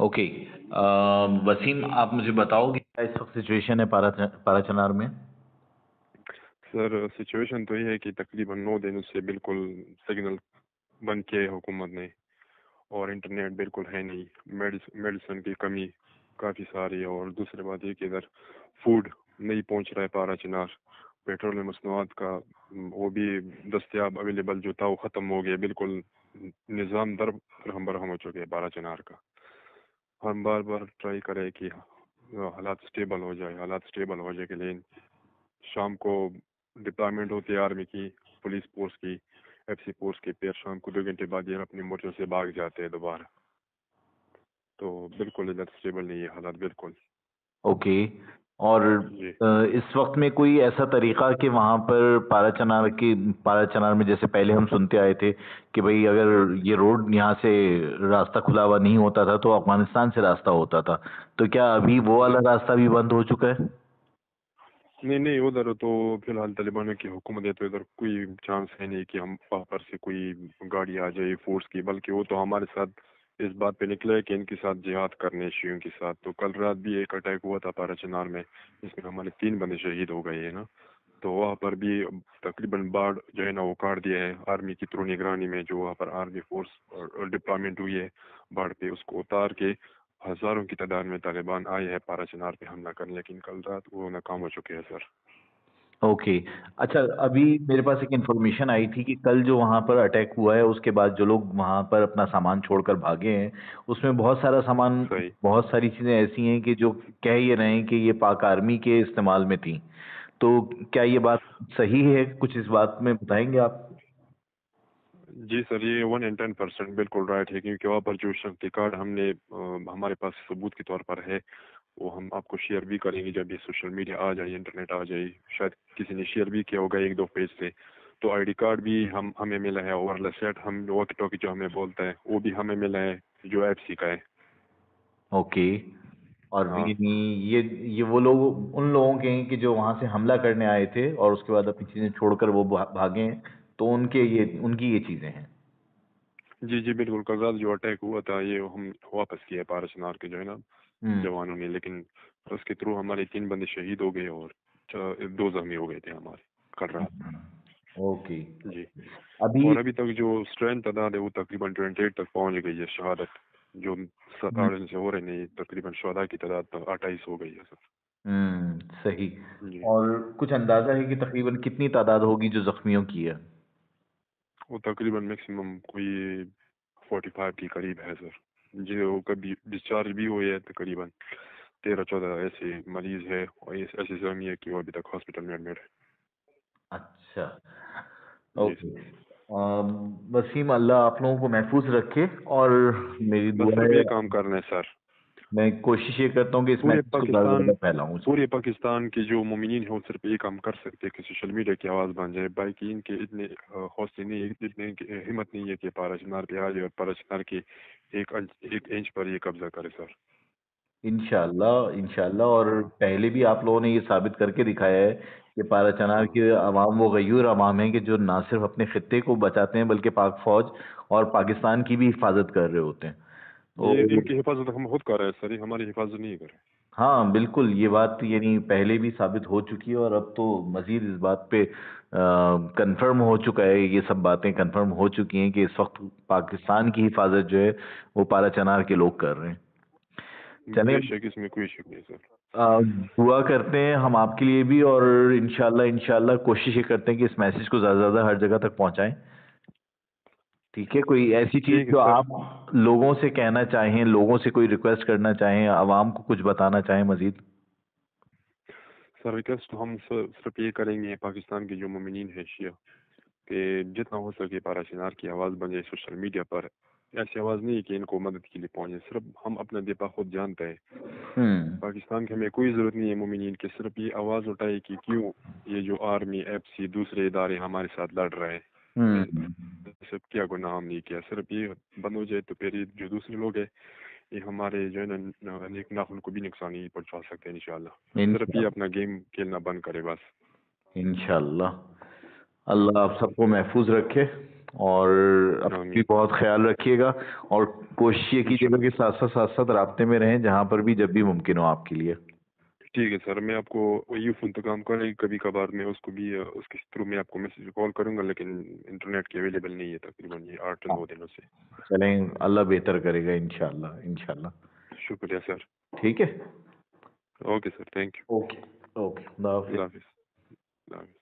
Okay. Wasim, आप मुझे बताओगे क्या इस वक्त सिचुएशन है पाराचनार में? सर सिचुएशन तो ये है कि तकरीबन 9 दिन से बिल्कुल सिग्नल बंद किए है हुकूमत ने, और इंटरनेट बिल्कुल है नहीं। मेडिसिन की कमी काफ़ी सारी है, और दूसरी बात ये कि इधर फूड नहीं पहुंच रहा है पाराचनार। पेट्रोलियम मसनूआत का वो भी दस्तियाब अवेलेबल जो था वो ख़त्म हो गया बिल्कुल। निज़ाम दर हम बरहम हो चुके हैं पाराचनार का। हम बार बार ट्राई करें कि हालात स्टेबल हो जाए, हालात स्टेबल हो जाए, के लिए शाम को डिप्लॉयमेंट होती है आर्मी की, पुलिस फोर्स की, एफसी फोर्स की, फिर शाम को 2 घंटे बाद ये अपनी मोटरों से भाग जाते हैं दोबारा। तो बिल्कुल इधर स्टेबल नहीं है हालात बिल्कुल। ओके। और जी इस वक्त में कोई ऐसा तरीका कि वहां पर पाराचनार में जैसे पहले हम सुनते आए थे कि भाई अगर ये रोड यहाँ से रास्ता खुला हुआ नहीं होता था तो अफगानिस्तान से रास्ता होता था, तो क्या अभी वो जी। वाला रास्ता भी बंद हो चुका है? नहीं नहीं, उधर तो फिलहाल तालिबान की हुकूमत है, तो इधर कोई चांस है नहीं कि हम वहाँ पर से कोई गाड़ी आ जाए फोर्स की। बल्कि वो तो हमारे साथ इस बात पे निकला है कि इनके साथ जिहाद करने शियों के साथ। तो कल रात भी एक अटैक हुआ था पाराचनार में, जिसमें हमारे 3 बंदे शहीद हो गए हैं ना। तो वहाँ पर भी तकरीबन बाढ़ जो है ना वो काट दिया है आर्मी की थ्रू निगरानी में। जो वहाँ पर आर्मी फोर्स डिप्लॉयमेंट हुई है बाढ़ पे, उसको उतार के हजारों की तादाद में तालिबान आए हैं पाराचनार पे हमला करने, लेकिन कल रात वो नाकाम हो चुके हैं सर। ओके। अच्छा, अभी मेरे पास एक इन्फॉर्मेशन आई थी कि कल जो वहां पर अटैक हुआ है उसके बाद जो लोग वहां पर अपना सामान छोड़कर भागे हैं उसमें बहुत सारा सामान, सही। बहुत सारी चीजें ऐसी हैं कि जो कह ये रहे हैं कि ये पाक आर्मी के इस्तेमाल में थी। तो क्या ये बात सही है? कुछ इस बात में बताएंगे आप? जी सर, ये 110% बिल्कुल राइट है, क्योंकि वहाँ पर जो शनाख्ती कार्ड हमने हमारे पास सबूत के तौर पर है, वो हम आपको शेयर भी करेंगे जब ये सोशल मीडिया आ जाए, इंटरनेट आ जाए। शायद किसी ने शेयर भी किया होगा 1-2 पेज से। तो आईडी कार्ड भी हमें मिला है, और सेट हम वॉकी टॉकी जो हमें बोलता है वो भी हमें मिला है, जो एफसी का है। ओके। और हाँ ये वो लोग उन लोगों के हैं कि जो वहां से हमला करने आए थे और उसके बाद अपनी चीजें छोड़कर वो भागे हैं, तो उनकी ये चीजें हैं। जी जी बिल्कुल। कल रात जो अटैक हुआ था ये हम वापस किया पारसनार के जो है ना हम्म। जवानों ने, लेकिन उसके थ्रू हमारे 3 बंदे शहीद हो गए, और 2 जख्मी हो गए थे हमारे कल रात। ओके। जी। अभी और अभी तक जो स्ट्रेंथ तादाद है वो तकरीबन 28 तक पहुंच गई है शहादत। जो 7 दिन से हो रहे नहीं, तकरीबन शुहदा की तादाद तो 28 हो गई है सर। सही। जी। और कुछ अंदाजा है कि तकरीबन कितनी तादाद होगी जो जख्मियों की है? वो तकरीबन मैक्सिमम कोई 45 के करीब है सर। जो कभी डिस्चार्ज भी हुए हैं तकरीबन 13-14 ऐसे मरीज है, और ऐसे जख्मी है कि वो अभी तक हॉस्पिटल में एडमिट है। अच्छा। जी ओके। सर। वसीम, अल्लाह आप लोगों को महफूज रखे। और मेरी बस दुआ सिर्फ है, ये काम करना है सर। मैं कोशिश ये करता हूँ कि इस पूरे मैसेज को ज़्यादा से पाकिस्तान ज़्यादा फैलाऊँ इसको। पूरे पाकिस्तान के जो मोमिनीन है वो सिर्फ एक काम कर सकते हैं कि सोशल मीडिया की आवाज़ बन जाए। बाकी इनके इतने हौसले नहीं है, इतने इनकी हिम्मत नहीं है कि पाराचनार पे आ जाए और पाराचनार के 1 इंच पर ये कब्जा करे सर। इंशाल्लाह, इंशाल्लाह। और पहले भी आप लोगों ने ये साबित करके दिखाया है कि पाराचनार हाँ की अवाम वो गयूर अवाम है कि जो ना सिर्फ अपने खित्ते को बचाते हैं बल्कि पाक फौज और पाकिस्तान की भी हिफाजत कर रहे होते हैं। ये तो इनकी हिफाजत हम खुद कर रहे हैं सर, ये हमारी हिफाजत नहीं कर हाँ, बिल्कुल, ये बात यानी पहले भी साबित हो चुकी है और अब तो मजीद इस बात पे कंफर्म हो चुका है, ये सब बातें कंफर्म हो चुकी हैं कि इस वक्त पाकिस्तान की हिफाजत जो है वो पाराचनार के लोग कर रहे हैं। रहे। चलें, बेशक इसमें कोई शक नहीं सर। दुआ करते हैं हम आपके लिए भी, और इंशाल्लाह इंशाल्लाह कोशिश ये करते हैं कि इस मैसेज को ज़्यादा से ज़्यादा हर जगह तक पहुंचाएं। ठीक है? कोई ऐसी चीज़ ठीक है जो सर। आप लोगों से कहना चाहें, लोगों से कोई रिक्वेस्ट करना चाहें, आवाम को कुछ बताना चाहें मजीद? सर रिक्वेस्ट तो हम सिर्फ ये करेंगे पाकिस्तान के जो मोमिनीन है शिया, कि जितना हो सके पाराचनार की आवाज़ बन जाए सोशल मीडिया पर। ऐसी आवाज़ नहीं है कि इनको मदद के लिए पहुंचे, सिर्फ हम अपना दिफा खुद जानते हैं। हम्म। पाकिस्तान की हमें कोई ज़रूरत नहीं है मोमिनीन की, सिर्फ ये आवाज़ उठाए कि क्यों ये जो आर्मी एफसी दूसरे इदारे हमारे साथ लड़ रहे हैं। हम्म। सिर्फ क्या गुनाह हम नहीं किया, सिर्फ ये बंद हो जाए तो फिर ये जो दूसरे लोग हैं ये हमारे जो है ना नेक नाखून को भी नुकसान नहीं पहुंचा सकते इंशाल्लाह। सिर्फ ये इंशाल्लाह, अपना गेम खेलना बंद करे बस। इंशाल्लाह। अल्लाह आप सबको महफूज रखे। اور اپنا بھی بہت خیال رکھیے گا اور کوشش یہ کیجیے گا کہ ساتھ ساتھ رابطے میں رہیں جہاں پر بھی جب بھی ممکن ہو آپ کے لیے. ٹھیک ہے سر, میں آپ کو یوف انتظام کریں کبھی کبھار میں اس کو بھی اس کے تھرو میں آپ کو میسج کال کروں گا, لیکن انٹرنیٹ کی اویلیبل نہیں ہے تقریباً یہ 8 9 دنوں سے. چلیں اللہ بہتر کرے گا انشاءاللہ. شکریہ سر. ٹھیک ہے, okay sir, thank you. Okay, خدا حافظ. اللہ حافظ. اللہ حافظ.